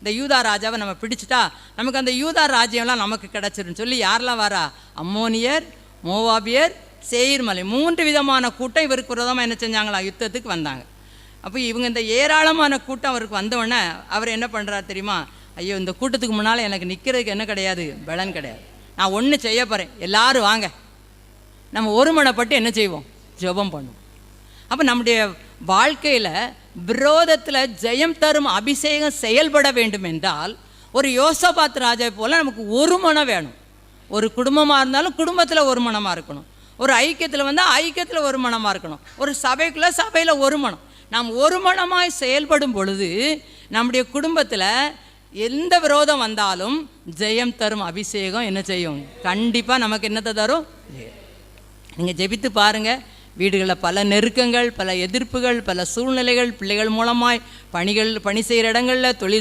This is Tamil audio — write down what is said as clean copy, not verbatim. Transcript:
இந்த யூதா ராஜாவை நம்ம பிடிச்சிட்டா நமக்கு அந்த யூதா ராஜ்யம்லாம் நமக்கு கிடச்சிருன்னு சொல்லி யாரெல்லாம் வரா? அம்மோனியர், மோவாபியர், சேயீர் மலை 3 விதமான கூட்டம் இவருக்கு விரோதமாக என்ன செஞ்சாங்களா? யுத்தத்துக்கு வந்தாங்க. அப்போ இவங்க இந்த ஏராளமான கூட்டம் அவருக்கு வந்தவுடனே அவர் என்ன பண்ணுறாரு தெரியுமா? ஐயோ, இந்த கூட்டத்துக்கு முன்னால் எனக்கு நிற்கிறதுக்கு என்ன கிடையாது? பலன் கிடையாது. நான் ஒன்று செய்ய போகிறேன், எல்லாரும் வாங்க, நம்ம ஒருமனப்பட்டு என்ன செய்வோம்? ஜெபம் பண்ணுவோம். அப்போ நம்முடைய வாழ்க்கையில் விரோதத்தில் ஜெயம் தரும் அபிஷேகம் செயல்பட வேண்டும் என்றால் ஒரு யோசபாத் ராஜா போல் நமக்கு ஒரு மனம் வேணும். ஒரு குடும்பமாக இருந்தாலும் குடும்பத்தில் ஒரு மனமாக இருக்கணும். ஒரு ஐக்கியத்தில் வந்தால் ஐக்கியத்தில் ஒரு மனமாக இருக்கணும். ஒரு சபைக்குள்ளே சபையில் ஒரு மனம். நாம் ஒரு மனமாய் செயல்படும் பொழுது நம்முடைய குடும்பத்தில் எந்த விரோதம் வந்தாலும் ஜெயம் தரும் அபிஷேகம் என்ன செய்யும்? கண்டிப்பாக நமக்கு என்னத்தை தரும்? நீங்கள் ஜெபித்து பாருங்கள். வீடுகளில் பல நெருக்கங்கள், பல எதிர்ப்புகள், பல சூழ்நிலைகள், பிள்ளைகள் மூலமாய் பணி செய்கிற இடங்களில், தொழில்